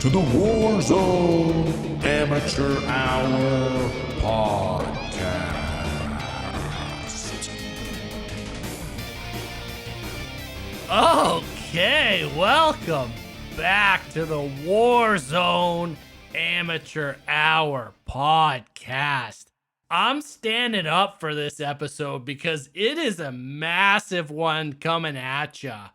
to the Warzone Amateur Hour podcast. Okay, welcome back to the Warzone Amateur Hour podcast. I'm standing up for this episode because it is a massive one coming at ya.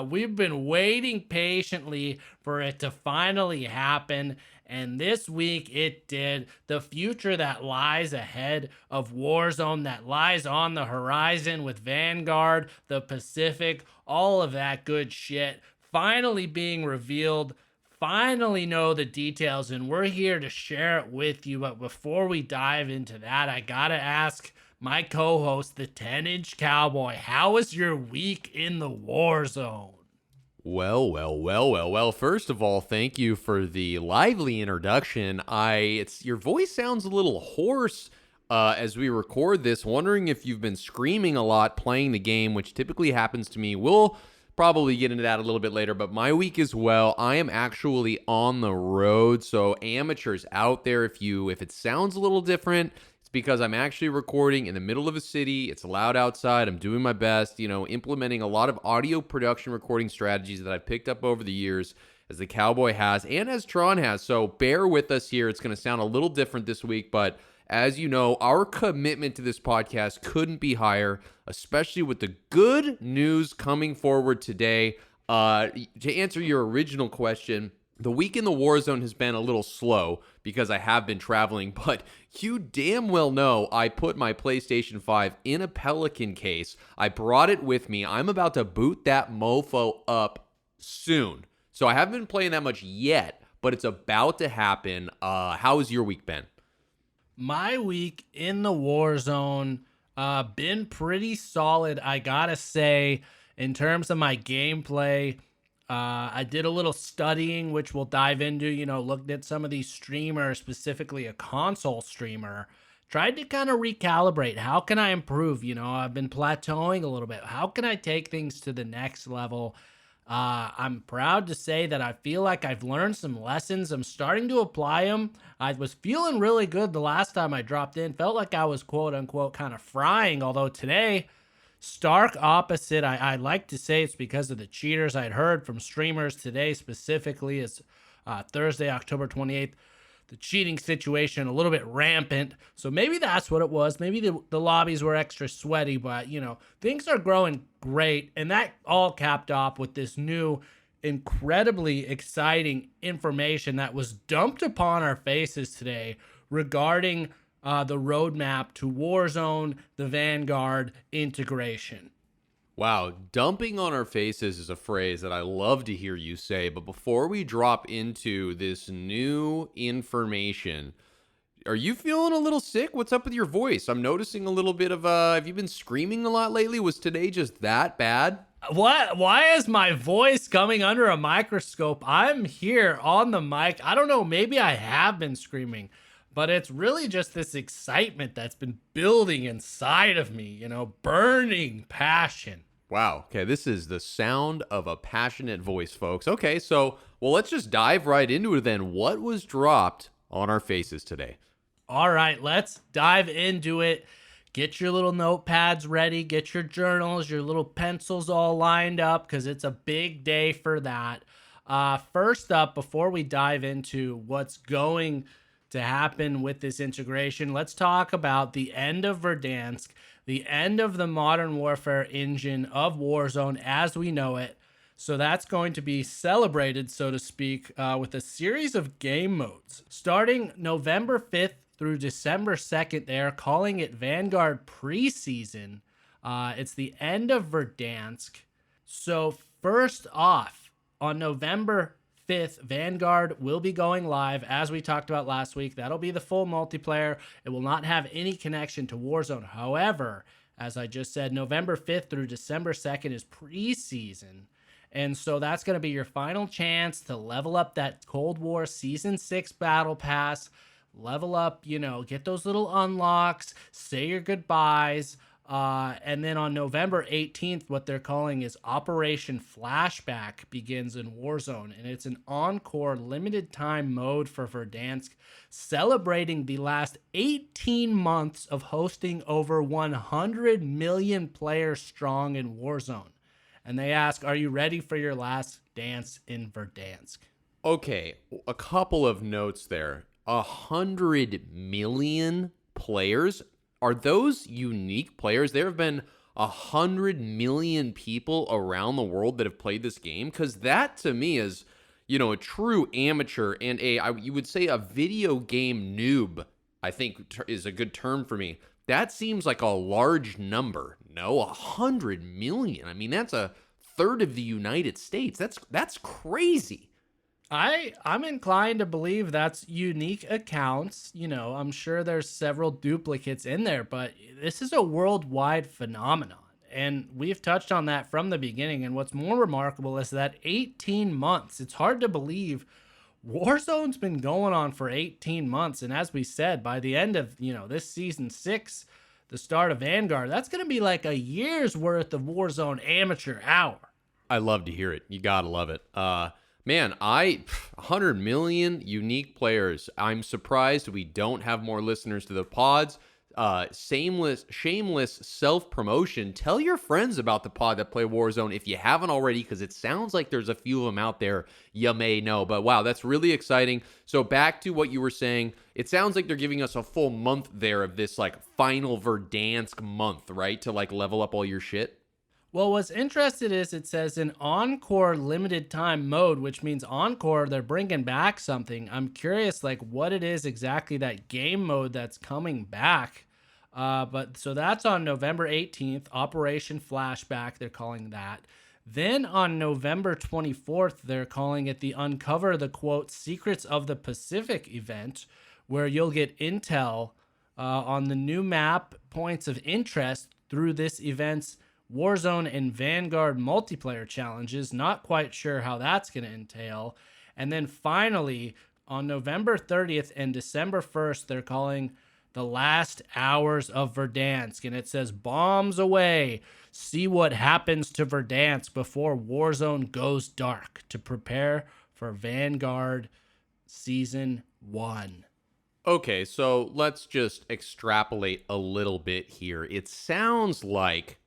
We've been waiting patiently for it to finally happen, and this week it did. The future that lies ahead of Warzone, that lies on the horizon with Vanguard, the Pacific, all of that good shit, finally being revealed. Finally know the details, and we're here to share it with you. But before we dive into that, I gotta ask my co-host, the 10-Inch Cowboy, how was your week in the war zone? Well. First of all, thank you for the lively introduction. Your voice sounds a little hoarse as we record this. Wondering if you've been screaming a lot playing the game, which typically happens to me. We'll probably get into that a little bit later, but my week as well. I am actually on the road, so amateurs out there, if it sounds a little different, it's because I'm actually recording in the middle of a city. It's loud outside. I'm doing my best, implementing a lot of audio production recording strategies that I've picked up over the years, as the Cowboy has and as Tron has. So bear with us here. It's going to sound a little different this week, but as you know, our commitment to this podcast couldn't be higher, especially with the good news coming forward today. To answer your original question, the week in the Warzone has been a little slow because I have been traveling, but you damn well know I put my PlayStation 5 in a Pelican case. I brought it with me. I'm about to boot that mofo up soon. So I haven't been playing that much yet, but it's about to happen. How has your week been? My week in the war zone been pretty solid, I gotta say. In terms of my gameplay, I did a little studying, which we'll dive into, looked at some of these streamers, specifically a console streamer, tried to kind of recalibrate. How can I improve? I've been plateauing a little bit. How can I take things to the next level? I'm proud to say that I feel like I've learned some lessons. I'm starting to apply them. I was feeling really good the last time I dropped in. Felt like I was quote unquote kind of frying. Although today, stark opposite. I like to say it's because of the cheaters I'd heard from streamers today. Specifically, it's Thursday, October 28th. The cheating situation a little bit rampant. So maybe that's what it was. Maybe the lobbies were extra sweaty, but things are growing great. And that all capped off with this new incredibly exciting information that was dumped upon our faces today regarding the roadmap to Warzone, the Vanguard integration. Wow, dumping on our faces is a phrase that I love to hear you say, but before we drop into this new information, are you feeling a little sick? What's up with your voice? I'm noticing a little bit of, have you been screaming a lot lately? Was today just that bad? What? Why is my voice coming under a microscope? I'm here on the mic. I don't know, maybe I have been screaming, but it's really just this excitement that's been building inside of me, burning passion. Wow. Okay, this is the sound of a passionate voice, folks. Okay, so, let's just dive right into it then. What was dropped on our faces today? All right, let's dive into it. Get your little notepads ready. Get your journals, your little pencils all lined up because it's a big day for that. First up, before we dive into what's going to happen with this integration, let's talk about the end of Verdansk, the end of the modern warfare engine of Warzone as we know it. So that's going to be celebrated, so to speak, with a series of game modes. Starting November 5th through December 2nd, they are calling it Vanguard Preseason. It's the end of Verdansk. So first off, on November 5th, Vanguard will be going live, as we talked about last week. That'll be the full multiplayer. It will not have any connection to Warzone. However, as I just said, November 5th through December 2nd is preseason. And so that's going to be your final chance to level up that Cold War Season 6 Battle Pass, level up, get those little unlocks, say your goodbyes. And then on November 18th, what they're calling is Operation Flashback begins in Warzone. And it's an encore limited time mode for Verdansk, celebrating the last 18 months of hosting over 100 million players strong in Warzone. And they ask, are you ready for your last dance in Verdansk? Okay, a couple of notes there. 100 million players. Are those unique players? There have been 100 million people around the world that have played this game, because that to me is, a true amateur and you would say a video game noob, I think is a good term for me. That seems like a large number. No, 100 million. I mean, that's a third of the United States. That's crazy. I'm inclined to believe that's unique accounts. I'm sure there's several duplicates in there, but this is a worldwide phenomenon. And we've touched on that from the beginning. And what's more remarkable is that 18 months. It's hard to believe Warzone's been going on for 18 months. And as we said, by the end of, this season 6, the start of Vanguard, that's going to be like a year's worth of Warzone Amateur Hour. I love to hear it. You got to love it. Man, 100 million unique players. I'm surprised we don't have more listeners to the pods. Shameless self-promotion. Tell your friends about the pod that play Warzone if you haven't already, because it sounds like there's a few of them out there you may know. But wow, that's really exciting. So back to what you were saying, it sounds like they're giving us a full month there of this like final Verdansk month, right? To like level up all your shit. Well, what's interesting is it says in Encore limited time mode, which means Encore, they're bringing back something. I'm curious, like, what it is exactly that game mode that's coming back. But so that's on November 18th, Operation Flashback, they're calling that. Then on November 24th, they're calling it the Uncover the, quote, Secrets of the Pacific event, where you'll get intel on the new map points of interest through this event's Warzone and Vanguard multiplayer challenges. Not quite sure how that's going to entail. And then finally, on November 30th and December 1st, they're calling the last hours of Verdansk. And it says, bombs away. See what happens to Verdansk before Warzone goes dark to prepare for Vanguard Season 1. Okay, so let's just extrapolate a little bit here. It sounds like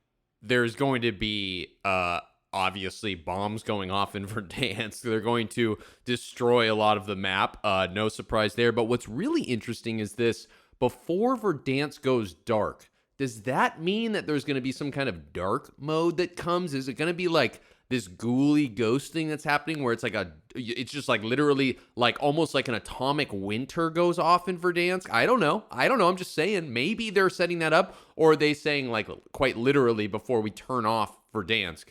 there's going to be, obviously, bombs going off in Verdansk. They're going to destroy a lot of the map. No surprise there. But what's really interesting is this. Before Verdansk goes dark, does that mean that there's going to be some kind of dark mode that comes? Is it going to be like this ghouly ghost thing that's happening where it's like it's just like literally like almost like an atomic winter goes off in Verdansk? I don't know. I'm just saying maybe they're setting that up, or are they saying like quite literally before we turn off Verdansk,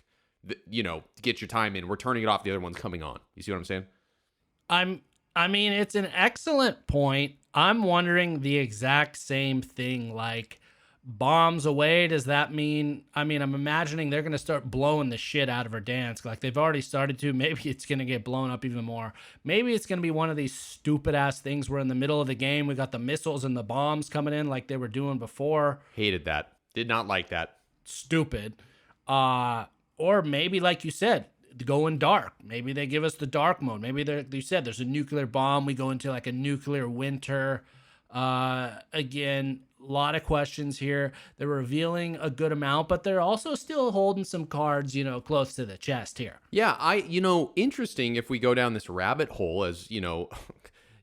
to get your time in, we're turning it off. The other one's coming on. You see what I'm saying? I mean, it's an excellent point. I'm wondering the exact same thing, like bombs away. Does that mean, I'm imagining they're going to start blowing the shit out of Verdansk. Like they've already started to. Maybe it's going to get blown up even more. Maybe it's going to be one of these stupid ass things where in the middle of the game, we got the missiles and the bombs coming in like they were doing before. Hated that. Did not like that. Stupid. Or maybe like you said, going dark. Maybe they give us the dark mode. Maybe you said there's a nuclear bomb. We go into like a nuclear winter. Again, a lot of questions here. They're revealing a good amount, but they're also still holding some cards, close to the chest here. Yeah, interesting if we go down this rabbit hole, as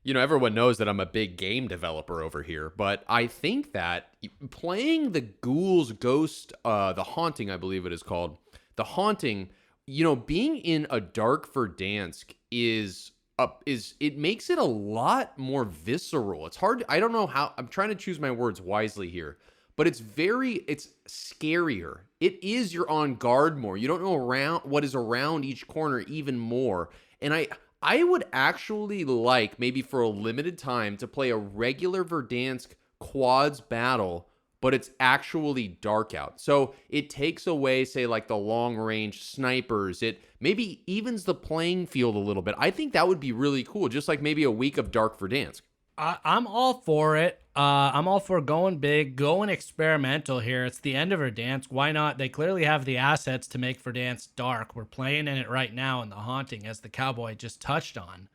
everyone knows that I'm a big game developer over here, but I think that playing the Ghouls Ghost, the Haunting, I believe it is called, the Haunting, being in a dark Verdansk it makes it a lot more visceral. It's hard. I don't know how. I'm trying to choose my words wisely here, but it's scarier. It is, you're on guard more. You don't know what is around each corner even more. And I would actually like, maybe for a limited time, to play a regular Verdansk quads battle, but it's actually dark out. So it takes away, say, like the long range snipers. It maybe evens the playing field a little bit. I think that would be really cool. Just like maybe a week of dark Verdansk. I'm all for it. I'm all for going big, going experimental here. It's the end of Verdansk. Why not? They clearly have the assets to make Verdansk dark. We're playing in it right now in the Haunting, as the Cowboy just touched on.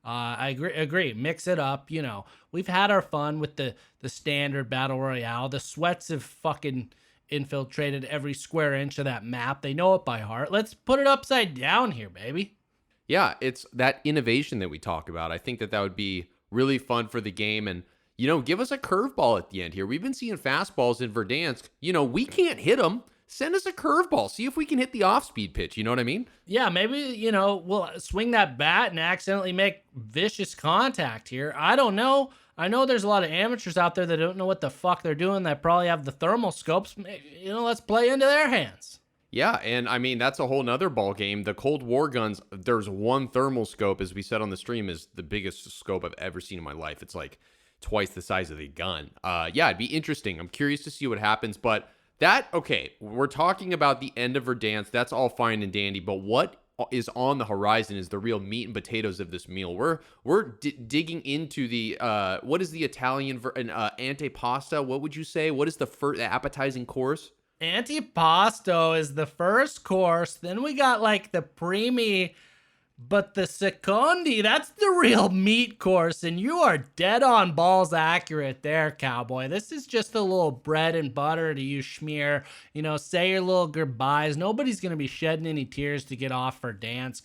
I agree. Mix it up. You know, we've had our fun with the standard battle royale. The sweats have fucking infiltrated every square inch of that map. They know it by heart. Let's put it upside down here, baby. Yeah, it's that innovation that we talk about. I think that would be really fun for the game. And, give us a curveball at the end here. We've been seeing fastballs in Verdansk. We can't hit them. Send us a curveball. See if we can hit the off-speed pitch. You know what I mean? Yeah, maybe, we'll swing that bat and accidentally make vicious contact here. I don't know. I know there's a lot of amateurs out there that don't know what the fuck they're doing, that probably have the thermal scopes. Let's play into their hands. Yeah, and I mean, that's a whole nother ball game. The Cold War guns, there's one thermal scope, as we said on the stream, is the biggest scope I've ever seen in my life. It's like twice the size of the gun. Yeah, it'd be interesting. I'm curious to see what happens, but okay, we're talking about the end of Verdansk. That's all fine and dandy, but what is on the horizon is the real meat and potatoes of this meal. We're digging into the what is the Italian antipasta? What would you say? What is the first appetizing course? Antipasto is the first course. Then we got like the primi, but the secondi, that's the real meat course. And you are dead on balls accurate there, Cowboy. This is just a little bread and butter to you schmear. Say your little goodbyes. Nobody's going to be shedding any tears to get off Verdansk.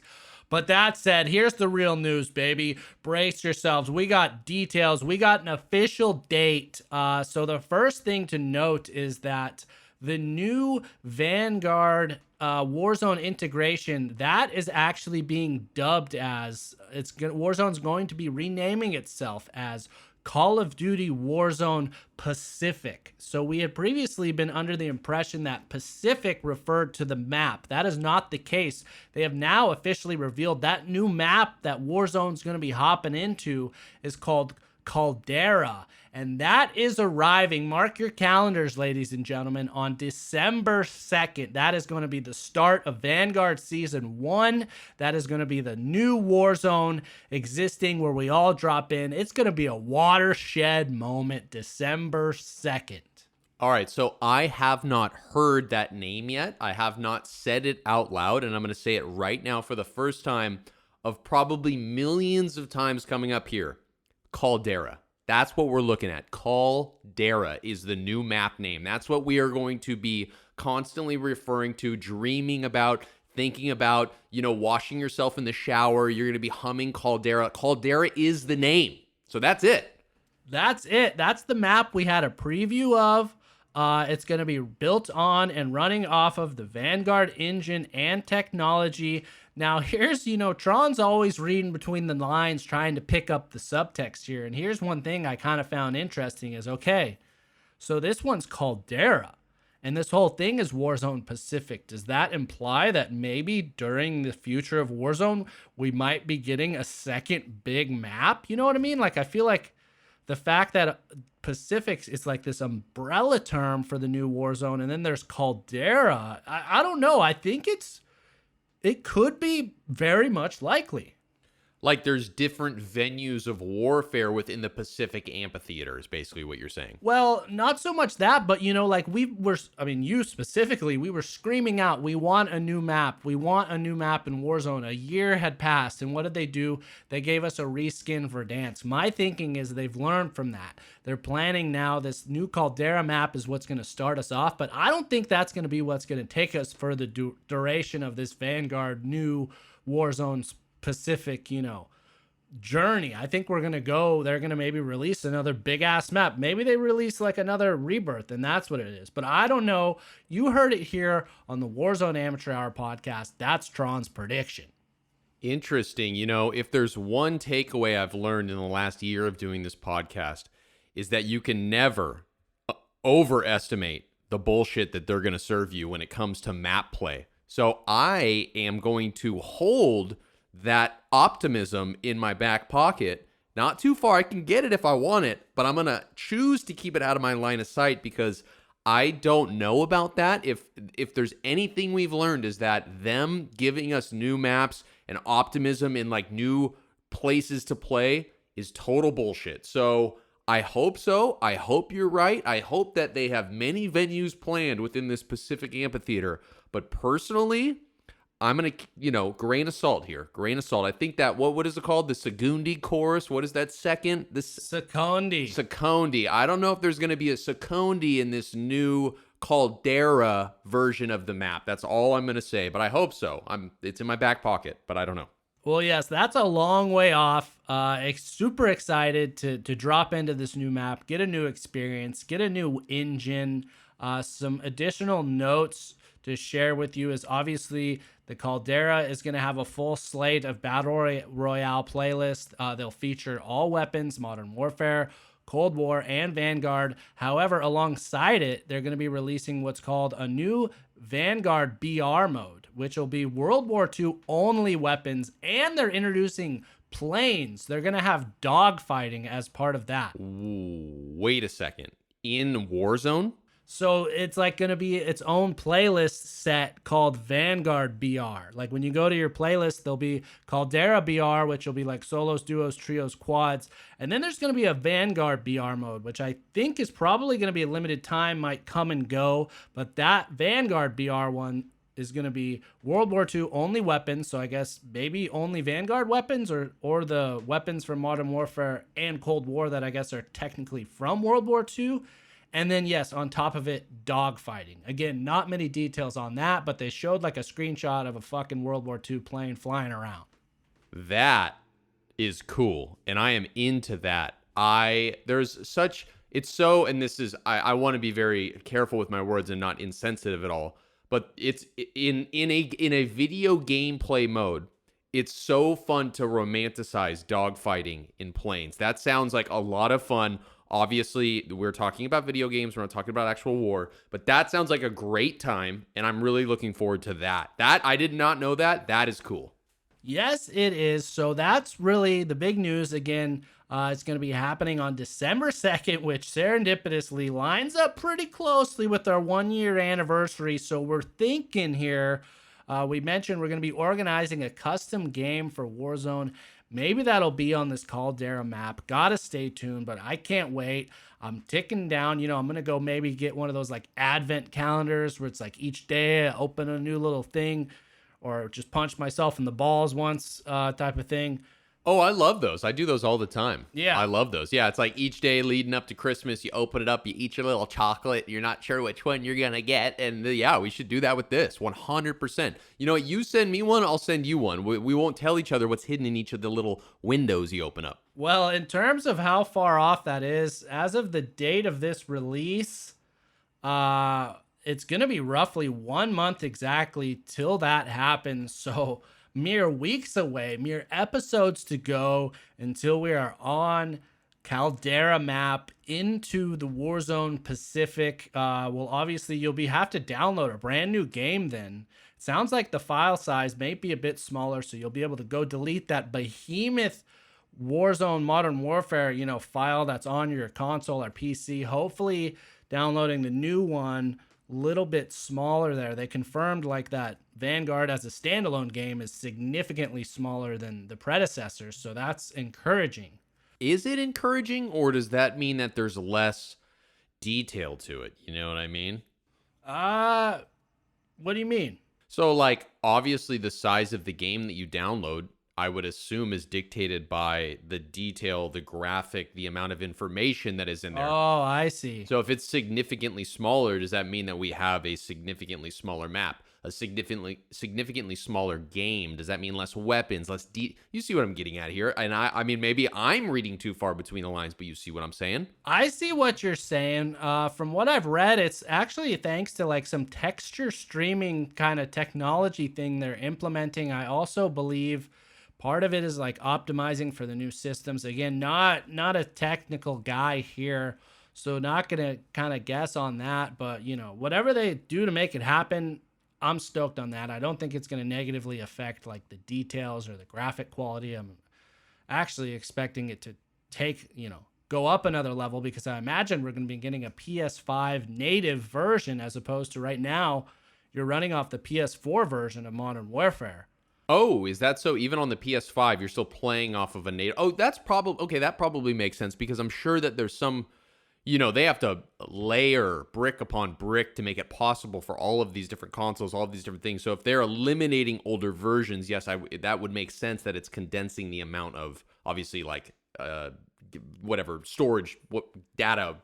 But that said, here's the real news, baby. Brace yourselves. We got details. We got an official date. So the first thing to note is that the new Vanguard Warzone integration, that is actually being dubbed as, Warzone's going to be renaming itself as Call of Duty Warzone Pacific. So we had previously been under the impression that Pacific referred to the map. That is not the case. They have now officially revealed that new map that Warzone's going to be hopping into is called Caldera, and that is arriving. Mark your calendars, ladies and gentlemen, on December 2nd. That is going to be the start of Vanguard Season 1. That is going to be the new Warzone existing where we all drop in. It's going to be a watershed moment, December 2nd. All right, so I have not heard that name yet. I have not said it out loud, and I'm going to say it right now for the first time of probably millions of times coming up here. Caldera. That's what we're looking at. Caldera is the new map name. That's what we are going to be constantly referring to, dreaming about, thinking about, washing yourself in the shower. You're going to be humming Caldera. Caldera is the name. So that's it. That's it. That's the map we had a preview of. It's going to be built on and running off of the Vanguard engine and technology. Now, here's, Tron's always reading between the lines, trying to pick up the subtext here. And here's one thing I kind of found interesting is, okay, so this one's Caldera, and this whole thing is Warzone Pacific. Does that imply that maybe during the future of Warzone, we might be getting a second big map? You know what I mean? Like, I feel like the fact that Pacific is like this umbrella term for the new Warzone, and then there's Caldera. I don't know. I think it could be very much likely. Like there's different venues of warfare within the Pacific Amphitheater is basically what you're saying. Well, not so much that, but like you specifically, we were screaming out, we want a new map. We want a new map in Warzone. A year had passed, and what did they do? They gave us a reskin for Verdansk. My thinking is they've learned from that. They're planning now this new Caldera map is what's going to start us off, but I don't think that's going to be what's going to take us for the duration of this Vanguard new Warzone Pacific, journey. I think they're going to maybe release another big ass map. Maybe they release like another Rebirth, and that's what it is. But I don't know. You heard it here on the Warzone Amateur Hour podcast. That's Tron's prediction. Interesting. If there's one takeaway I've learned in the last year of doing this podcast, is that you can never overestimate the bullshit that they're going to serve you when it comes to map play. So I am going to hold that optimism in my back pocket. Not too far. I can get it if I want it, but I'm going to choose to keep it out of my line of sight because I don't know about that. If there's anything we've learned is that them giving us new maps and optimism in like new places to play is total bullshit. So I hope so. I hope you're right. I hope that they have many venues planned within this Pacific Amphitheater. But personally, I'm going to, grain of salt here. Grain of salt. I think that, what is it called? The Segundi chorus. What is that second? The Secondi. Secondi. I don't know if there's going to be a Secondi in this new Caldera version of the map. That's all I'm going to say, but I hope so. It's in my back pocket, but I don't know. Well, yes, that's a long way off. Super excited to drop into this new map, get a new experience, get a new engine. Some additional notes to share with you is obviously the Caldera is going to have a full slate of Battle Royale playlist. They'll feature all weapons, Modern Warfare, Cold War, and Vanguard. However, alongside it, they're going to be releasing what's called a new Vanguard BR mode, which will be World War II only weapons, and they're introducing planes. They're going to have dogfighting as part of that. Ooh, wait a second. In Warzone? So it's like going to be its own playlist set called Vanguard BR. Like when you go to your playlist, there'll be Caldera BR, which will be like solos, duos, trios, quads. And then there's going to be a Vanguard BR mode, which I think is probably going to be a limited time, might come and go. But that Vanguard BR one is going to be World War II only weapons. So I guess maybe only Vanguard weapons or the weapons from Modern Warfare and Cold War that I guess are technically from World War II. And then, yes, on top of it, dogfighting. Again, not many details on that, but they showed like a screenshot of a fucking World War II plane flying around. That is cool, and I am into that. And this is, I want to be very careful with my words and not insensitive at all, but it's in a video gameplay mode. It's so fun to romanticize dogfighting in planes. That sounds like a lot of fun. Obviously, we're talking about video games. We're not talking about actual war. But that sounds like a great time, and I'm really looking forward to that. I did not know that. That is cool. Yes, it is. So that's really the big news. Again, it's going to be happening on December 2nd, which serendipitously lines up pretty closely with our 1-year anniversary. So we're thinking here, we mentioned we're going to be organizing a custom game for Warzone. Maybe that'll be on this Caldera map. Gotta stay tuned, but I can't wait. I'm ticking down. I'm going to go maybe get one of those like advent calendars where it's like each day I open a new little thing or just punch myself in the balls once type of thing. Oh, I love those. I do those all the time. Yeah. I love those. Yeah, it's like each day leading up to Christmas, you open it up, you eat your little chocolate, you're not sure which one you're going to get. And yeah, we should do that with this, 100%. You know what? You send me one, I'll send you one. We won't tell each other what's hidden in each of the little windows you open up. Well, in terms of how far off that is, as of the date of this release, it's going to be roughly 1 month exactly till that happens. So mere weeks away, mere episodes to go until we are on Caldera map into the Warzone Pacific. Well, obviously you'll have to download a brand new game then. It sounds like the file size may be a bit smaller, so you'll be able to go delete that behemoth Warzone Modern Warfare, file that's on your console or PC. Hopefully downloading the new one little bit smaller there. They confirmed like that Vanguard as a standalone game is significantly smaller than the predecessors, so that's encouraging. Is it encouraging, or does that mean that there's less detail to it? You know what I mean? What do you mean? So, like, obviously the size of the game that you download, I would assume, is dictated by the detail, the graphic, the amount of information that is in there. Oh, I see. So if it's significantly smaller, does that mean that we have a significantly smaller map? A significantly smaller game? Does that mean less weapons, you see what I'm getting at here? And I mean, maybe I'm reading too far between the lines, but you see what I'm saying? I see what you're saying. From what I've read, it's actually thanks to like some texture streaming kind of technology thing they're implementing. I also believe part of it is like optimizing for the new systems. Again, not a technical guy here, so not gonna kind of guess on that. But whatever they do to make it happen, I'm stoked on that. I don't think it's gonna negatively affect like the details or the graphic quality. I'm actually expecting it to go up another level, because I imagine we're gonna be getting a PS5 native version as opposed to right now you're running off the PS4 version of Modern Warfare. Oh, is that so? Even on the PS5, you're still playing off of a native. Oh, that's probably okay. That probably makes sense because I'm sure that there's some, they have to layer brick upon brick to make it possible for all of these different consoles, all of these different things. So if they're eliminating older versions, yes, that would make sense that it's condensing the amount of obviously like whatever storage, what data,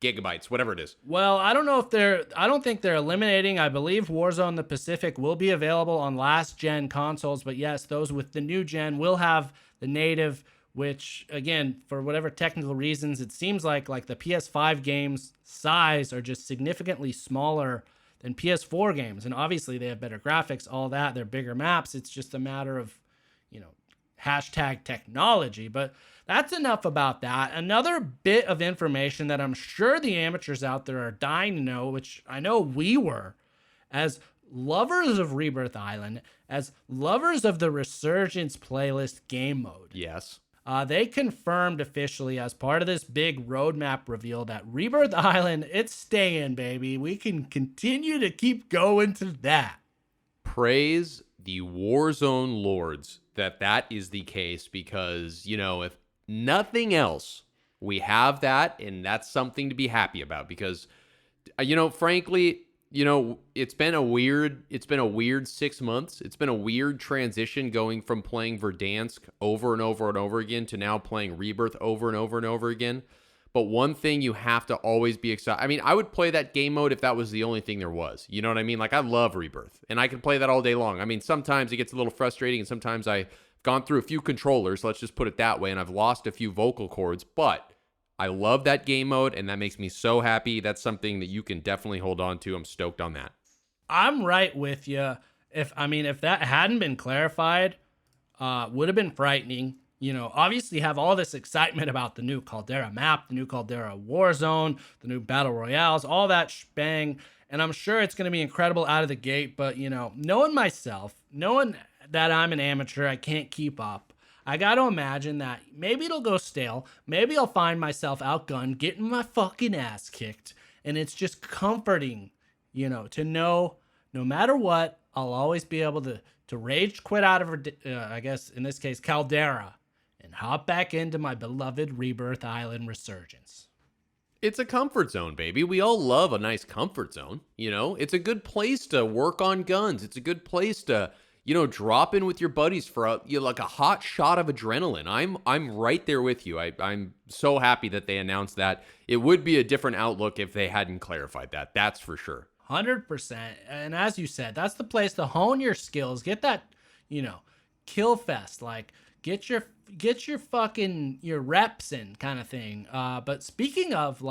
gigabytes, whatever it is. Well, I don't think they're eliminating. I believe Warzone the Pacific will be available on last gen consoles, but yes, those with the new gen will have the native, which again, for whatever technical reasons, it seems like the PS5 games size are just significantly smaller than PS4 games. And obviously they have better graphics, all that, they're bigger maps. It's just a matter of, hashtag technology, but that's enough about that. Another bit of information that I'm sure the amateurs out there are dying to know, which I know we were, as lovers of Rebirth Island, as lovers of the Resurgence playlist game mode. Yes. They confirmed officially as part of this big roadmap reveal that Rebirth Island, it's staying, baby. We can continue to keep going to that. Praise the Warzone lords that is the case because, if nothing else, we have that, and that's something to be happy about because, frankly, it's been a weird 6 months. It's been a weird transition going from playing Verdansk over and over and over again to now playing Rebirth over and over and over again. But one thing you have to always be excited. I mean, I would play that game mode if that was the only thing there was. You know what I mean? Like, I love Rebirth, and I can play that all day long. I mean, sometimes it gets a little frustrating, and sometimes I've gone through a few controllers, let's just put it that way, and I've lost a few vocal cords, but I love that game mode, and that makes me so happy. That's something that you can definitely hold on to. I'm stoked on that. I'm right with you. If that hadn't been clarified, would have been frightening. Obviously have all this excitement about the new Caldera map, the new Caldera Warzone, the new Battle Royales, all that shebang. And I'm sure it's going to be incredible out of the gate. But, knowing myself, knowing that I'm an amateur, I can't keep up. I got to imagine that maybe it'll go stale. Maybe I'll find myself outgunned, getting my fucking ass kicked. And it's just comforting, to know no matter what, I'll always be able to rage quit out of, I guess, in this case, Caldera, and hop back into my beloved Rebirth Island Resurgence. It's a comfort zone, baby. We all love a nice comfort zone. It's a good place to work on guns. It's a good place to, drop in with your buddies for like a hot shot of adrenaline. I'm right there with you. I'm so happy that they announced that. It would be a different outlook if they hadn't clarified that. That's for sure. 100%. And as you said, that's the place to hone your skills. Get that, kill fest. Like, get your fucking your reps in kind of thing. But speaking of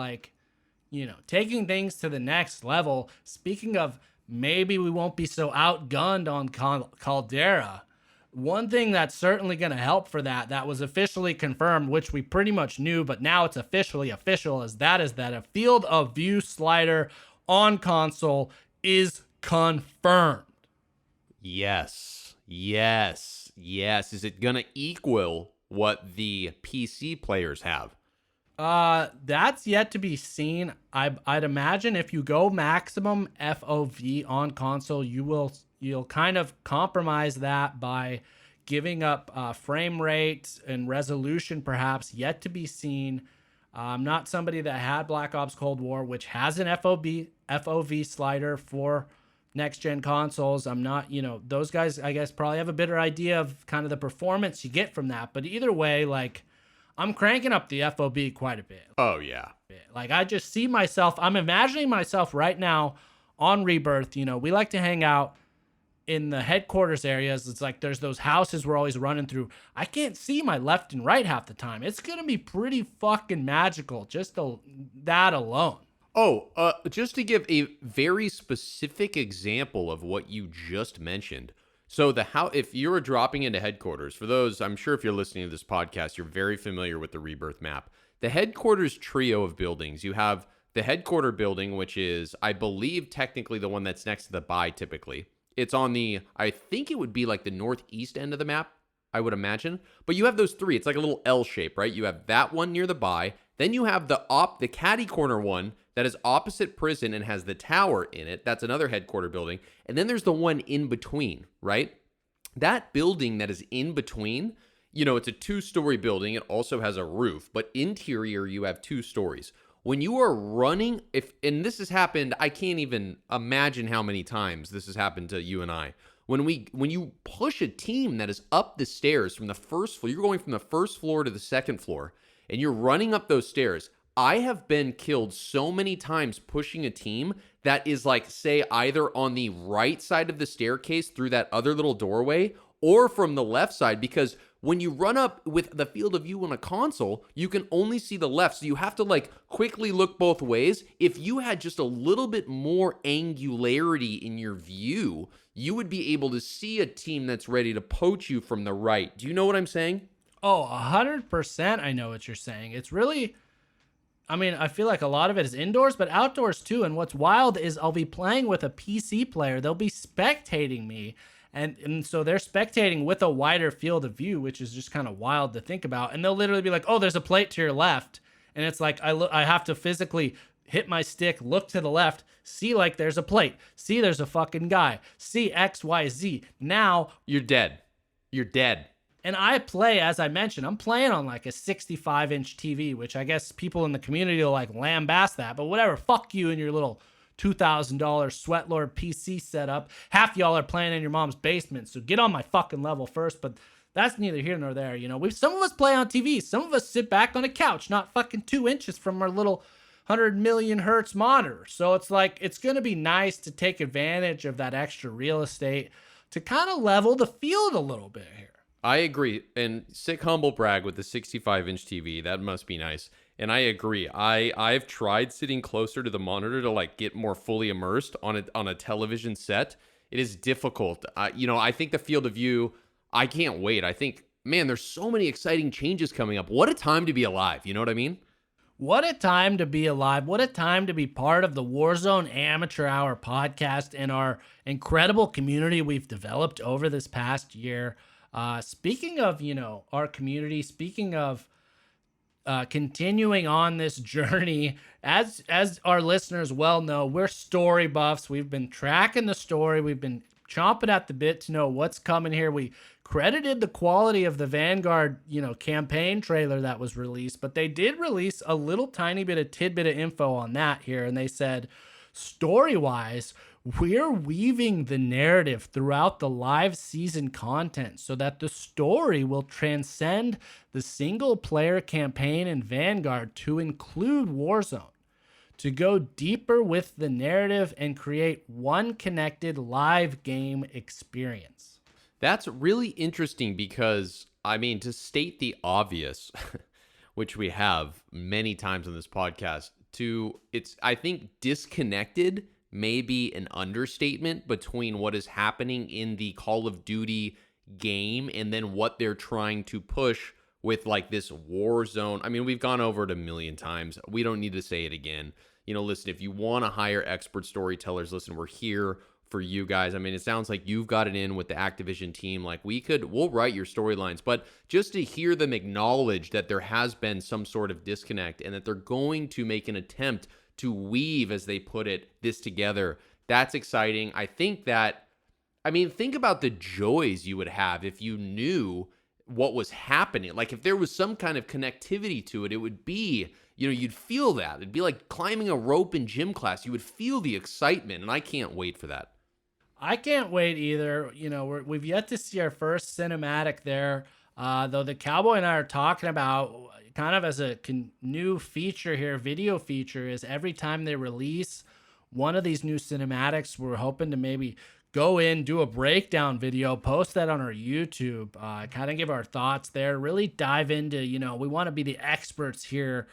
taking things to the next level, speaking of maybe we won't be so outgunned on Caldera, one thing that's certainly going to help for that was officially confirmed, which we pretty much knew, but now it's officially official, is that a field of view slider on console is confirmed. Yes. Is it going to equal what the PC players have? That's yet to be seen. I'd imagine if you go maximum FOV on console, you'll kind of compromise that by giving up frame rate and resolution, perhaps, yet to be seen. I'm not somebody that had Black Ops Cold War, which has an FOV slider for next-gen consoles. I'm not, those guys, I guess, probably have a better idea of kind of the performance you get from that. But either way, I'm cranking up the FOV quite a bit. Oh, yeah. I just see myself, I'm imagining myself right now on Rebirth. We like to hang out in the headquarters areas. It's like there's those houses we're always running through. I can't see my left and right half the time. It's going to be pretty fucking magical, just that alone. Oh, just to give a very specific example of what you just mentioned. So if you're dropping into headquarters, for those, I'm sure if you're listening to this podcast, you're very familiar with the Rebirth map. The headquarters trio of buildings, you have the headquarter building, which is, I believe, technically the one that's next to the buy typically. It's on I think it would be like the northeast end of the map, I would imagine. But you have those three. It's like a little L shape, right? You have that one near the buy. Then you have the catty corner one that is opposite prison and has the tower in it. That's another headquarter building. And then there's the one in between, right? that building that is in between, you know, it's a 2-story building. It also has a roof, but interior, you have 2 stories. When you are running, and this has happened, I can't even imagine how many times this has happened to you and I. When you push a team that is up the stairs from the first floor, you're going from the first floor to the second floor, and you're running up those stairs. I have been killed so many times pushing a team that is like, say, either on the right side of the staircase through that other little doorway or from the left side, because when you run up with the field of view on a console, you can only see the left. So you have to like quickly look both ways. If you had just a little bit more angularity in your view, you would be able to see a team that's ready to poach you from the right. Do you know what I'm saying? Oh, 100% I know what you're saying. It's really, I mean, I feel like a lot of it is indoors, but outdoors too. And what's wild is I'll be playing with a PC player. They'll be spectating me. And so they're spectating with a wider field of view, which is just kind of wild to think about. And they'll literally be like, oh, there's a plate to your left. And it's like, I have to physically hit my stick, look to the left, see like there's a plate, see there's a fucking guy, see X, Y, Z. Now You're dead. You're dead. and I play, as I mentioned, I'm playing on like a 65-inch TV, which I guess people in the community will like lambaste that, but whatever. Fuck you and your little $2,000 Sweatlord PC setup. Half y'all are playing in your mom's basement, so get on my fucking level first. But that's neither here nor there. You know, some of us play on TV. Some of us sit back on a couch, not fucking 2 inches from our little 100 million hertz monitor. So it's like, it's going to be nice to take advantage of that extra real estate to kind of level the field a little bit here. I agree. And sick humble brag with the 65-inch TV. That must be nice. And I agree. I've tried sitting closer to the monitor to like get more fully immersed on a television set. It is difficult. I think the field of view, I can't wait. I think, man, there's so many exciting changes coming up. What a time to be alive. You know what I mean? What a time to be alive. What a time to be part of the Warzone Amateur Hour podcast and our incredible community we've developed over this past year. Speaking of, our community, speaking of continuing on this journey, as our listeners well know, we're story buffs. We've been tracking the story. We've been chomping at the bit to know what's coming here. We credited the quality of the Vanguard, campaign trailer that was released, but they did release a little tiny bit of tidbit of info on that here. And they said, story-wise, we're weaving the narrative throughout the live season content so that the story will transcend the single-player campaign in Vanguard to include Warzone, to go deeper with the narrative and create one connected live game experience. That's really interesting because, to state the obvious, which we have many times on this podcast, I think disconnected may be an understatement between what is happening in the Call of Duty game and then what they're trying to push with like this Warzone. We've gone over it a million times. We don't need to say it again. Listen, if you want to hire expert storytellers, listen, we're here for you guys. It sounds like you've got it in with the Activision team. Like we'll write your storylines, but just to hear them acknowledge that there has been some sort of disconnect and that they're going to make an attempt to weave, as they put it, this together, that's exciting. I think that, think about the joys you would have if you knew what was happening. Like if there was some kind of connectivity to it, it would be, you'd feel that. It'd be like climbing a rope in gym class. You would feel the excitement, and I can't wait for that. I can't wait either. We've yet to see our first cinematic there, though the Cowboy and I are talking about kind of as a new feature here, video feature, is every time they release one of these new cinematics, we're hoping to maybe go in, do a breakdown video, post that on our YouTube, kind of give our thoughts there, really dive into, we want to be the experts here,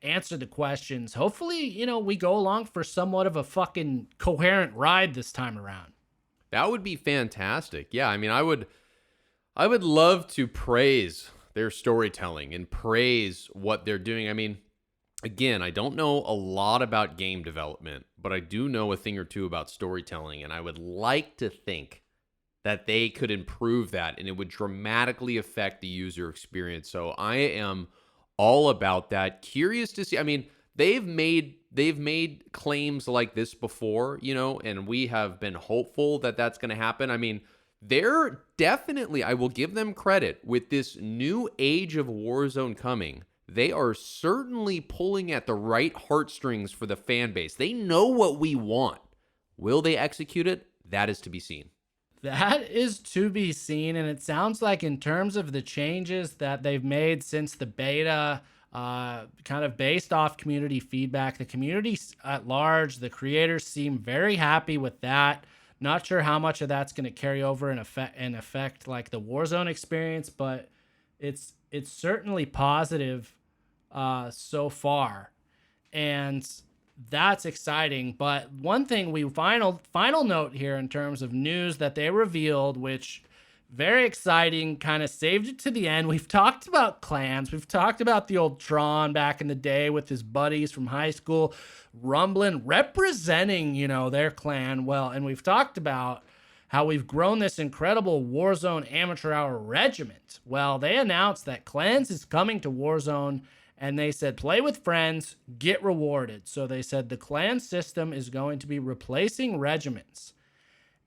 answer the questions. Hopefully, we go along for somewhat of a fucking coherent ride this time around. That would be fantastic. Yeah, I would love to praise their storytelling and praise what they're doing. Again, I don't know a lot about game development, but I do know a thing or two about storytelling, and I would like to think that they could improve that and it would dramatically affect the user experience. So I am all about that. Curious to see. They've made claims like this before, and we have been hopeful that that's going to happen. They're definitely, I will give them credit, with this new age of Warzone coming. They are certainly pulling at the right heartstrings for the fan base. They know what we want. Will they execute it? That is to be seen. That is to be seen, and it sounds like in terms of the changes that they've made since the beta, kind of based off community feedback, the community at large, the creators seem very happy with that. Not sure how much of that's going to carry over and affect like the Warzone experience, but it's certainly positive so far, and that's exciting. But one thing final note here in terms of news that they revealed, which very exciting, kind of saved it to the end. We've talked about clans. We've talked about the old Tron back in the day with his buddies from high school, rumbling, representing, their clan well. And we've talked about how we've grown this incredible Warzone Amateur Hour regiment. Well, they announced that clans is coming to Warzone, and they said, play with friends, get rewarded. So they said the clan system is going to be replacing regiments.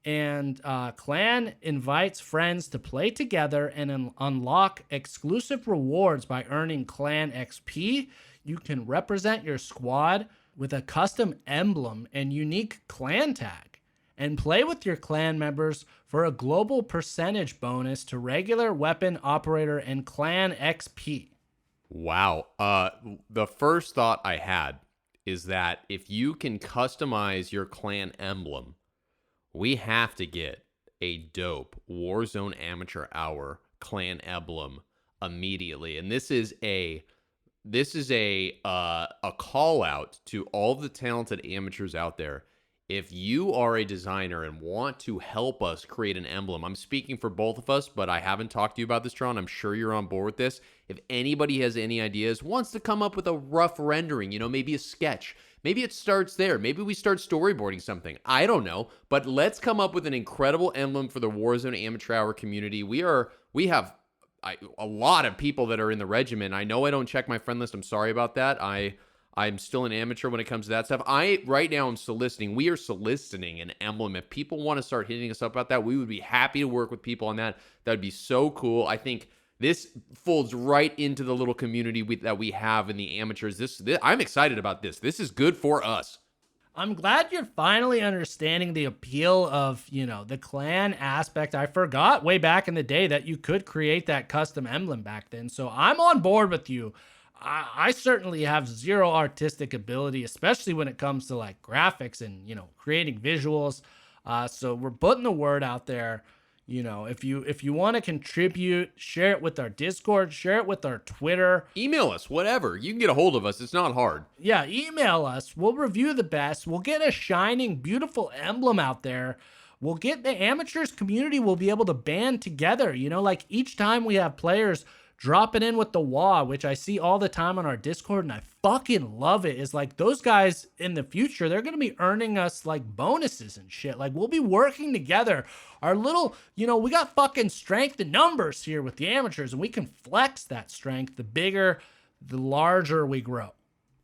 And clan invites friends to play together and unlock exclusive rewards by earning clan XP. You can represent your squad with a custom emblem and unique clan tag, and play with your clan members for a global percentage bonus to regular weapon operator and clan XP. Wow. The first thought I had is that if you can customize your clan emblem, we have to get a dope Warzone Amateur Hour clan emblem immediately. And this is a call out to all the talented amateurs out there. If you are a designer and want to help us create an emblem, I'm speaking for both of us, but I haven't talked to you about this, Tron. I'm sure you're on board with this. If anybody has any ideas, wants to come up with a rough rendering, maybe a sketch, maybe it starts there. Maybe we start storyboarding something. I don't know, but let's come up with an incredible emblem for the Warzone Amateur Hour community. We have a lot of people that are in the regiment. I know I don't check my friend list. I'm sorry about that. I'm still an amateur when it comes to that stuff. Right now I'm soliciting. We are soliciting an emblem. If people want to start hitting us up about that, we would be happy to work with people on that. That would be so cool. I think this folds right into the little community that we have in the amateurs. This I'm excited about this. This is good for us. I'm glad you're finally understanding the appeal of, the clan aspect. I forgot way back in the day that you could create that custom emblem back then. So I'm on board with you. I certainly have zero artistic ability, especially when it comes to like graphics and, creating visuals. So we're putting the word out there. If you want to contribute, share it with our Discord, share it with our Twitter. Email us, whatever. You can get a hold of us. It's not hard. Yeah, email us. We'll review the best. We'll get a shining, beautiful emblem out there. We'll get the amateurs community will be able to band together. Like each time we have players dropping in with the WA, which I see all the time on our Discord, and I fucking love it. Is like those guys in the future, they're going to be earning us like bonuses and shit. Like we'll be working together. Our little, we got fucking strength in numbers here with the amateurs, and we can flex that strength. The bigger, the larger we grow.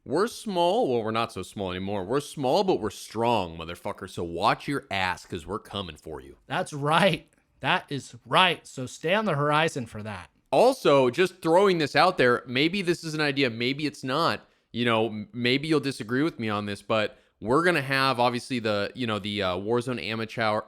We're small. Well, we're not so small anymore. We're small, but we're strong, motherfucker. So watch your ass, because we're coming for you. That's right. That is right. So stay on the horizon for that. Also, just throwing this out there, maybe this is an idea, maybe it's not. Maybe you'll disagree with me on this, but we're going to have, obviously, the Warzone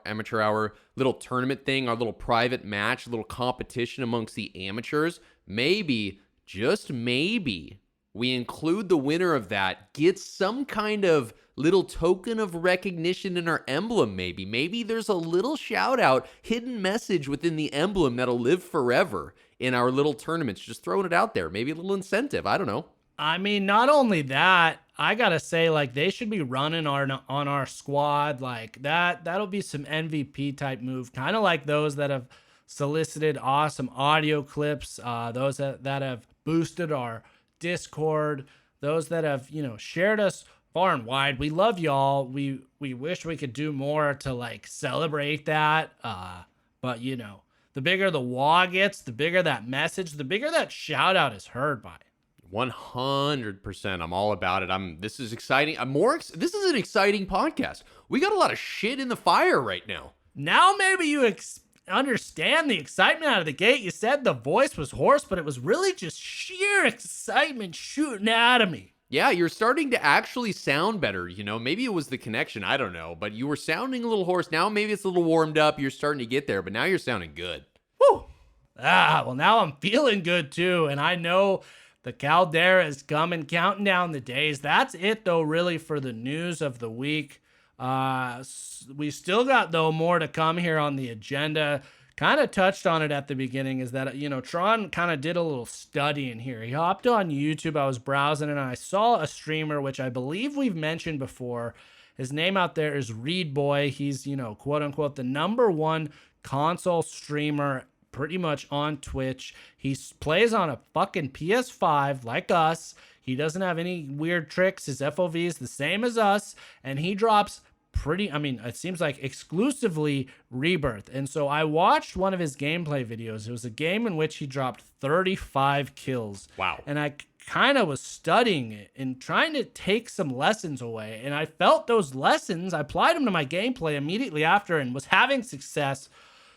Amateur Hour little tournament thing, our little private match, little competition amongst the amateurs. Maybe, just maybe, we include the winner of that, get some kind of little token of recognition in our emblem, maybe. Maybe there's a little shout out, hidden message within the emblem that'll live forever in our little tournaments. Just throwing it out there. Maybe a little incentive. I don't know. I mean, not only that, I gotta say, like, they should be running on our squad. Like, that'll be some MVP type move. Kind of like those that have solicited awesome audio clips, those that have boosted our Discord, those that have, shared us far and wide. We love y'all. We wish we could do more to like celebrate that. But the bigger the WA gets, the bigger that message, the bigger that shout out is heard by. 100%. I'm all about it. This is exciting. This is an exciting podcast. We got a lot of shit in the fire right now. Now maybe you understand the excitement out of the gate. You said the voice was hoarse, but it was really just sheer excitement shooting out of me. Yeah, you're starting to actually sound better. Maybe it was the connection. I don't know. But you were sounding a little hoarse. Now maybe it's a little warmed up. You're starting to get there. But now you're sounding good. Woo! Well, now I'm feeling good too. And I know the Caldera is coming, counting down the days. That's it, though, really, for the news of the week. We still got, though, more to come here on the agenda. Kind of touched on it at the beginning, is that, Tron kind of did a little studying here. He hopped on YouTube. I was browsing and I saw a streamer, which I believe we've mentioned before. His name out there is Reed Boy. He's, quote unquote, the #1 console streamer pretty much on Twitch. He plays on a fucking PS5 like us. He doesn't have any weird tricks. His FOV is the same as us, and he drops it seems like exclusively Rebirth. And so I watched one of his gameplay videos. It was a game in which he dropped 35 kills. Wow. And I kind of was studying it and trying to take some lessons away. And I felt those lessons. I applied them to my gameplay immediately after and was having success.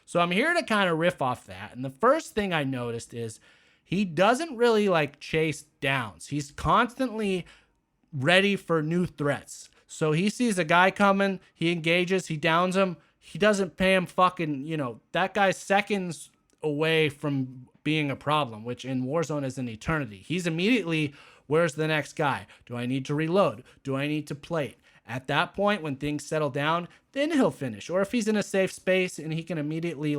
So I'm here to kind of riff off that. And the first thing I noticed is he doesn't really chase downs. He's constantly ready for new threats. So he sees a guy coming, he engages, he downs him. He doesn't pay him fucking, that guy's seconds away from being a problem, which in Warzone is an eternity. He's immediately, where's the next guy? Do I need to reload? Do I need to plate? At that point, when things settle down, then he'll finish. Or if he's in a safe space and he can immediately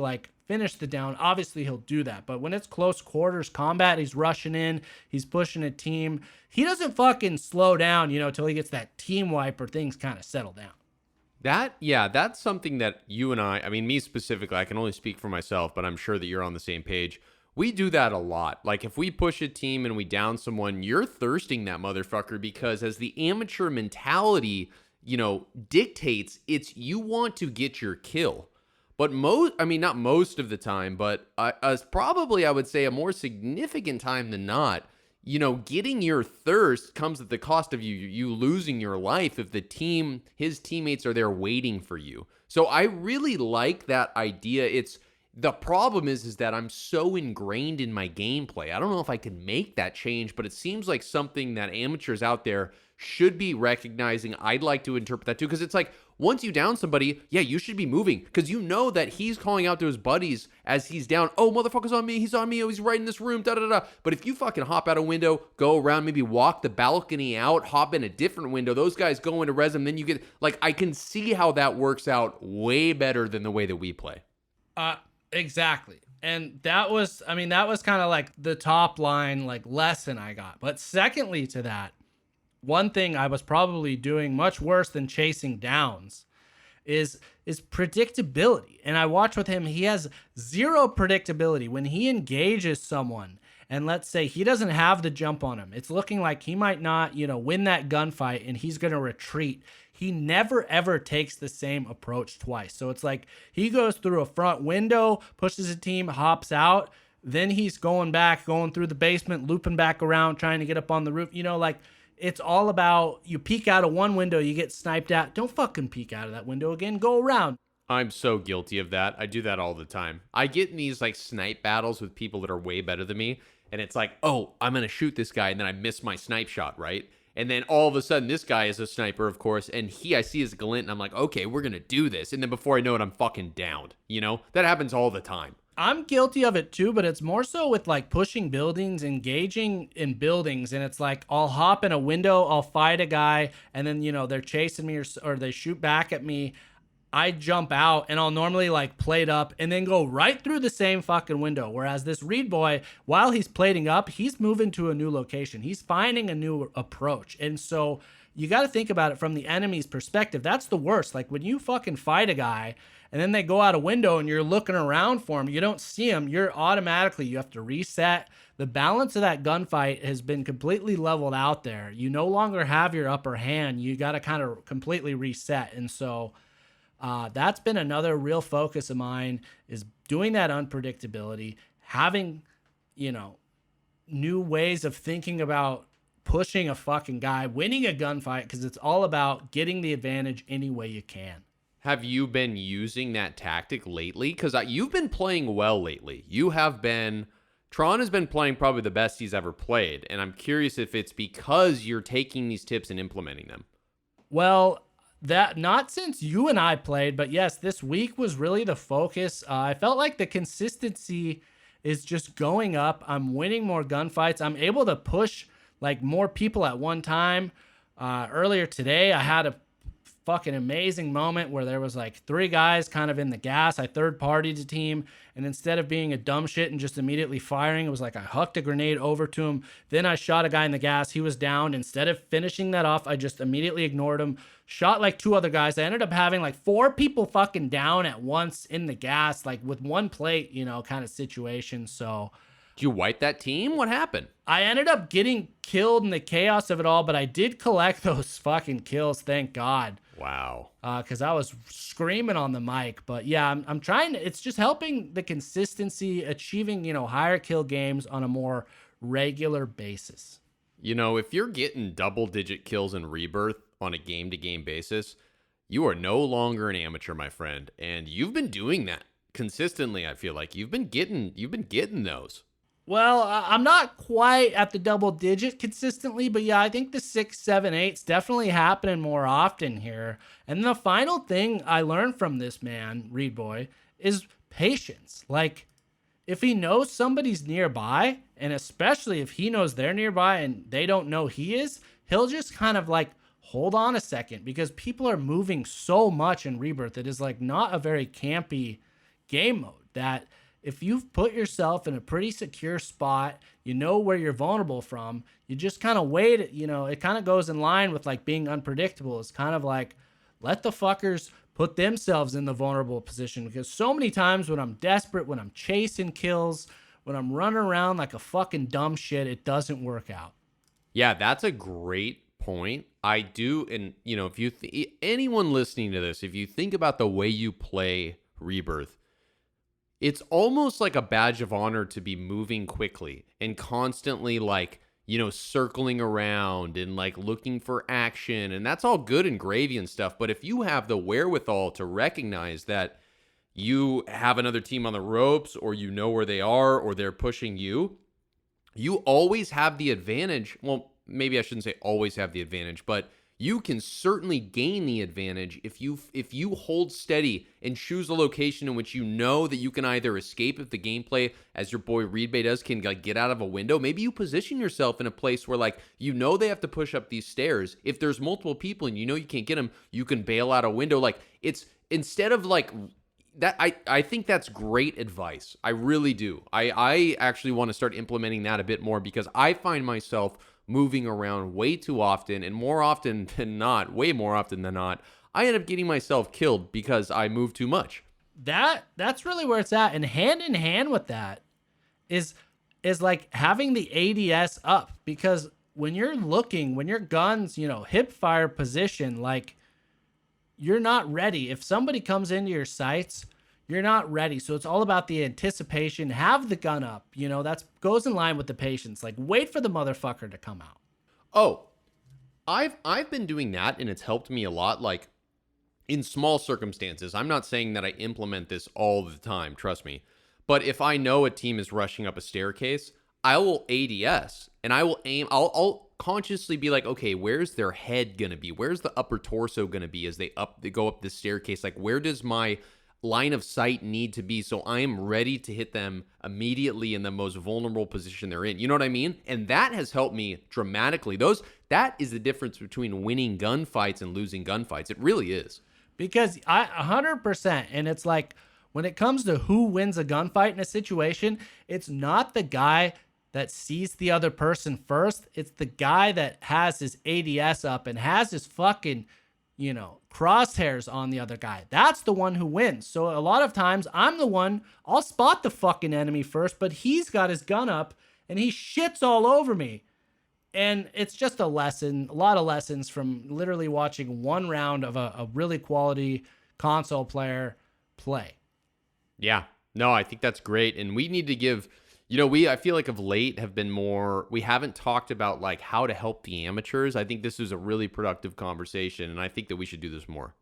finish the down, obviously he'll do that. But when it's close quarters combat, he's rushing in, he's pushing a team. He doesn't fucking slow down, till he gets that team wipe or things kind of settle down. That's something that you and I mean, me specifically, I can only speak for myself, but I'm sure that you're on the same page. We do that a lot. If we push a team and we down someone, you're thirsting that motherfucker, because as the amateur mentality, dictates, it's you want to get your kill. But not most of the time, but probably I would say a more significant time than not, getting your thirst comes at the cost of you losing your life if his teammates are there waiting for you. So I really like that idea. The problem is that I'm so ingrained in my gameplay. I don't know if I can make that change, but it seems like something that amateurs out there should be recognizing. I'd like to interpret that too, because it's once you down somebody, yeah, you should be moving, because that he's calling out to his buddies as he's down. Oh, motherfucker's on me. He's on me. Oh, he's right in this room. Da da da. But if you fucking hop out a window, go around, maybe walk the balcony out, hop in a different window, those guys go into res him, then you get I can see how that works out way better than the way that we play. Exactly. And that was kind of the top line lesson I got. But secondly to that, one thing I was probably doing much worse than chasing downs is predictability. And I watch with him, he has zero predictability. When he engages someone, and let's say he doesn't have the jump on him, it's looking like he might not, win that gunfight and he's going to retreat. He never ever takes the same approach twice. So it's he goes through a front window, pushes a team, hops out, then he's going through the basement, looping back around, trying to get up on the roof. It's all about, you peek out of one window, you get sniped at. Don't fucking peek out of that window again. Go around. I'm so guilty of that. I do that all the time. I get in these snipe battles with people that are way better than me, and it's oh, I'm going to shoot this guy, and then I miss my snipe shot, right? And then all of a sudden, this guy is a sniper, of course, and I see his glint, and I'm like, okay, we're going to do this. And then before I know it, I'm fucking downed. That happens all the time. I'm guilty of it too, but it's more so with pushing buildings, engaging in buildings. And it's I'll hop in a window, I'll fight a guy, and then, they're chasing me or they shoot back at me. I jump out and I'll normally plate up and then go right through the same fucking window. Whereas this Reed Boy, while he's plating up, he's moving to a new location. He's finding a new approach. And so you got to think about it from the enemy's perspective. That's the worst. When you fucking fight a guy and then they go out a window and you're looking around for him, you don't see him, you have to reset. The balance of that gunfight has been completely leveled out there. You no longer have your upper hand. You got to kind of completely reset. And so that's been another real focus of mine, is doing that unpredictability, having, new ways of thinking about pushing a fucking guy, winning a gunfight, because it's all about getting the advantage any way you can. Have you been using that tactic lately? Because you've been playing well lately. Tron has been playing probably the best he's ever played. And I'm curious if it's because you're taking these tips and implementing them. Well, that not since you and I played, but yes, this week was really the focus. I felt like the consistency is just going up. I'm winning more gunfights. I'm able to push like more people at one time. Earlier today, I had a fucking amazing moment where there was like 3 guys kind of in the gas. I third-partied the team, and instead of being a dumb shit and just immediately firing, it was like I hucked a grenade over to him. Then I shot a guy in the gas. He was down. Instead of finishing that off, I just immediately ignored him. Shot like 2 other guys. I ended up having like 4 people fucking down at once in the gas, like with one plate, kind of situation. So Did you wipe that team? What happened? I ended up getting killed in the chaos of it all, but I did collect those fucking kills, thank God. Wow. Because I was screaming on the mic. But yeah, I'm trying to, it's just helping the consistency, achieving, higher kill games on a more regular basis. If you're getting double-digit kills in Rebirth on a game-to-game basis, you are no longer an amateur, my friend. And you've been doing that consistently, I feel like. You've been getting those. Well, I'm not quite at the double digit consistently, but yeah, I think the 6, 7, 8's definitely happening more often here. And the final thing I learned from this man, Reed Boy, is patience. Like, if he knows somebody's nearby, and especially if he knows they're nearby and they don't know he is, he'll just kind of like hold on a second, because people are moving so much in Rebirth. It is like not a very campy game mode, that if you've put yourself in a pretty secure spot, you know where you're vulnerable from, you just kind of wait. It kind of goes in line with like being unpredictable. It's kind of like, let the fuckers put themselves in the vulnerable position, because so many times when I'm desperate, when I'm chasing kills, when I'm running around like a fucking dumb shit, it doesn't work out. Yeah, that's a great point. I do. And, if anyone listening to this, if you think about the way you play Rebirth, it's almost like a badge of honor to be moving quickly and constantly circling around and like looking for action. And that's all good and gravy and stuff. But if you have the wherewithal to recognize that you have another team on the ropes, or you know where they are, or they're pushing you, you always have the advantage. Well, maybe I shouldn't say always have the advantage, but you can certainly gain the advantage if you hold steady and choose a location in which you know that you can either escape if the gameplay, as your boy Reed Bay does, can get out of a window. Maybe you position yourself in a place where they have to push up these stairs. If there's multiple people and you can't get them, you can bail out a window. Like, it's instead of like that. I think that's great advice. I really do. I actually want to start implementing that a bit more, because I find myself moving around way too often, and way more often than not, I end up getting myself killed because I move too much. That's really where it's at. And hand in hand with that is like having the ADS up, because when your guns, hip fire position, like, you're not ready. If somebody comes into your sights, you're not ready. So it's all about the anticipation. Have the gun up. That goes in line with the patience. Like, wait for the motherfucker to come out. Oh, I've been doing that, and it's helped me a lot. Like, in small circumstances. I'm not saying that I implement this all the time, trust me. But if I know a team is rushing up a staircase, I will ADS and I will aim. I'll consciously be like, okay, where's their head gonna be? Where's the upper torso gonna be as they go up this staircase? Like, where does my line of sight need to be, so I am ready to hit them immediately in the most vulnerable position they're in? You know what I mean? And that has helped me dramatically. That is the difference between winning gunfights and losing gunfights. It really is. Because 100%, and it's like, when it comes to who wins a gunfight in a situation, it's not the guy that sees the other person first. It's the guy that has his ADS up and has his fucking, crosshairs on the other guy. That's the one who wins. So a lot of times I'm the one, I'll spot the fucking enemy first, but he's got his gun up and he shits all over me. And it's just a lesson, a lot of lessons from literally watching one round of a really quality console player play. Yeah, no, I think that's great. And we need to give, I feel like of late we haven't talked about like how to help the amateurs. I think this is a really productive conversation, and I think that we should do this more.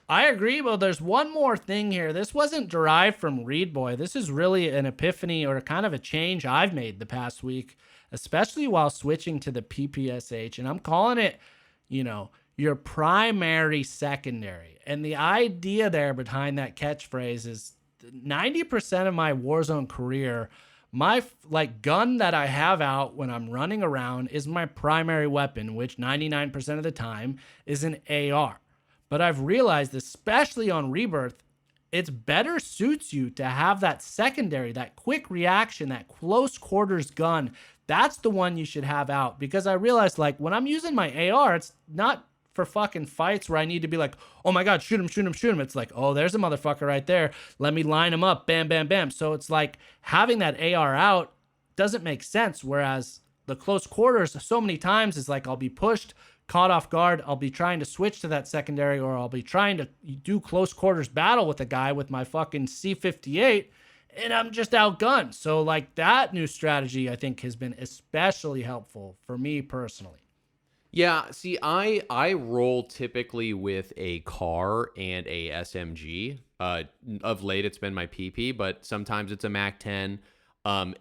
I agree, but there's one more thing here. This wasn't derived from Read Boy. This is really an epiphany or kind of a change I've made the past week, especially while switching to the PPSH. And I'm calling it, your primary secondary. And the idea there behind that catchphrase is 90% of my Warzone career, my gun that I have out when I'm running around is my primary weapon, which 99% of the time is an AR. But I've realized, especially on Rebirth, it's better suits you to have that secondary, that quick reaction, that close quarters gun. That's the one you should have out, because I realized when I'm using my AR, it's not for fucking fights where I need to be like, oh my God, shoot him, shoot him, shoot him. It's like, oh, there's a motherfucker right there. Let me line him up. Bam, bam, bam. So it's like having that AR out doesn't make sense. Whereas the close quarters so many times is like, I'll be pushed, caught off guard. I'll be trying to switch to that secondary, or I'll be trying to do close quarters battle with a guy with my fucking C58 and I'm just outgunned. So that new strategy, I think, has been especially helpful for me personally. Yeah, see, I roll typically with a car and a SMG. Of late, it's been my PP, but sometimes it's a MAC-10.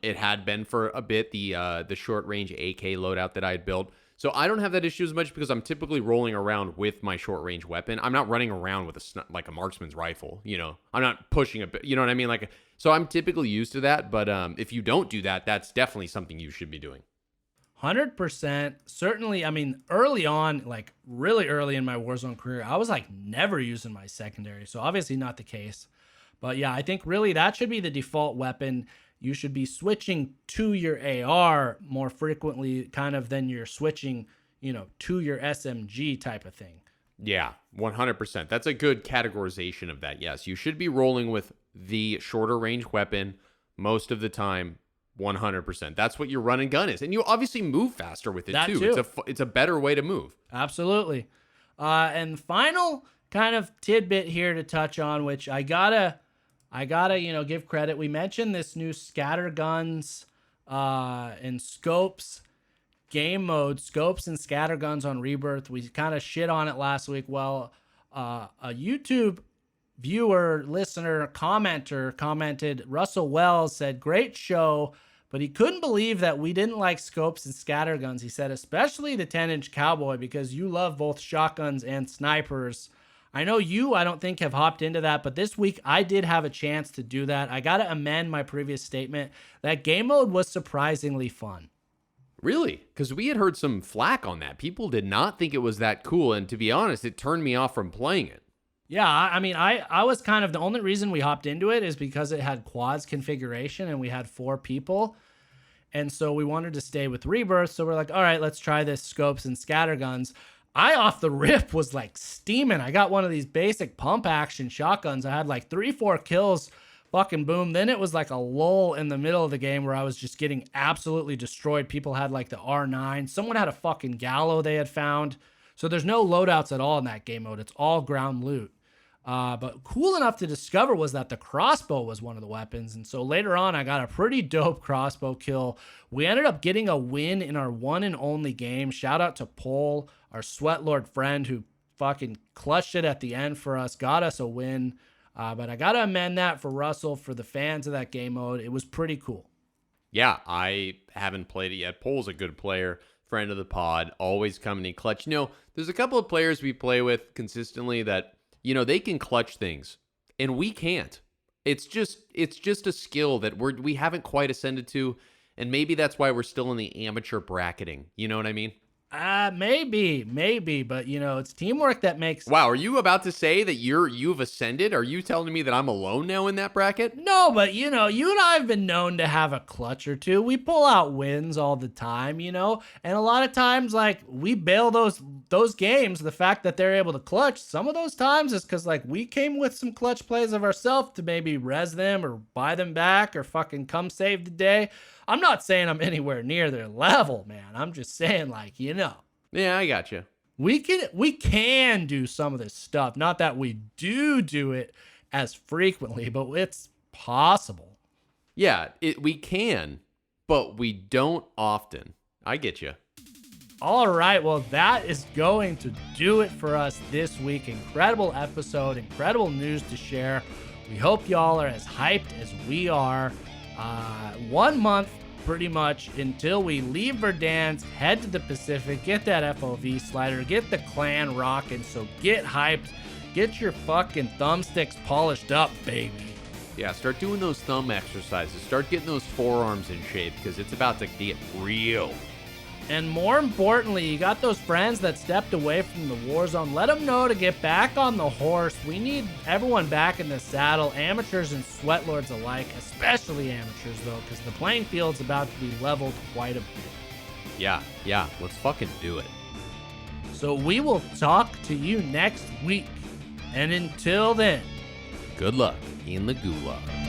It had been for a bit the short range AK loadout that I had built. So I don't have that issue as much because I'm typically rolling around with my short range weapon. I'm not running around with a marksman's rifle. I'm not pushing a bit. You know what I mean? So I'm typically used to that. But if you don't do that, that's definitely something you should be doing. 100%. Certainly, I mean, early on, really early in my Warzone career, I was never using my secondary. So obviously not the case. But yeah, I think really that should be the default weapon. You should be switching to your AR more frequently kind of than you're switching, to your SMG type of thing. Yeah, 100%. That's a good categorization of that. Yes, you should be rolling with the shorter range weapon most of the time. 100%. That's what your run and gun is. And you obviously move faster with it too. It's a better way to move. Absolutely. And final kind of tidbit here to touch on, which I gotta, give credit. We mentioned this new scatter guns and scopes game mode, scopes and scatter guns on Rebirth. We kind of shit on it last week. Well, a YouTube viewer, listener, commenter commented, Russell Wells said, great show, but he couldn't believe that we didn't like scopes and scatter guns. He said, especially the 10-Inch Cowboy, because you love both shotguns and snipers. I know I don't think have hopped into that, but this week I did have a chance to do that. I got to amend my previous statement. That game mode was surprisingly fun. Really? Because we had heard some flack on that. People did not think it was that cool, and to be honest, it turned me off from playing it. Yeah, I mean, I was kind of, the only reason we hopped into it is because it had quads configuration and we had 4 people. And so we wanted to stay with Rebirth. So we're like, all right, let's try this scopes and scatter guns. I off the rip was steaming. I got one of these basic pump action shotguns. I had 3-4 kills, fucking boom. Then it was a lull in the middle of the game where I was just getting absolutely destroyed. People had the R9. Someone had a fucking Gallo they had found. So there's no loadouts at all in that game mode. It's all ground loot. But cool enough to discover was that the crossbow was one of the weapons. And so later on, I got a pretty dope crossbow kill. We ended up getting a win in our one and only game. Shout out to Paul, our Sweatlord friend, who fucking clutched it at the end for us, got us a win. But I got to amend that for Russell, for the fans of that game mode. It was pretty cool. Yeah, I haven't played it yet. Paul's a good player, friend of the pod, always coming in clutch. There's a couple of players we play with consistently that, they can clutch things, and we can't. It's just a skill that we haven't quite ascended to, and maybe that's why we're still in the amateur bracketing. You know what I mean? Maybe, but it's teamwork that makes. Wow, are you about to say that you've ascended? Are you telling me that I'm alone now in that bracket? No, but you and I have been known to have a clutch or two. We pull out wins all the time, and a lot of times we bail those games. The fact that they're able to clutch some of those times is because we came with some clutch plays of ourselves to maybe res them or buy them back or fucking come save the day. I'm not saying I'm anywhere near their level, man. I'm just saying, Yeah, I got you. We can do some of this stuff. Not that we do it as frequently, but it's possible. Yeah, we can, but we don't often. I get you. All right, well, that is going to do it for us this week. Incredible episode, incredible news to share. We hope y'all are as hyped as we are. 1 month pretty much until we leave Verdansk, head to the Pacific, get that FOV slider, get the clan rocking. So get hyped, get your fucking thumbsticks polished up, baby. Yeah, start doing those thumb exercises. Start getting those forearms in shape because it's about to get real. And more importantly, you got those friends that stepped away from the Warzone. Let them know to get back on the horse. We need everyone back in the saddle, amateurs and sweatlords alike, especially amateurs, though, because the playing field's about to be leveled quite a bit. Yeah, let's fucking do it. So we will talk to you next week. And until then, Good luck in the gulag.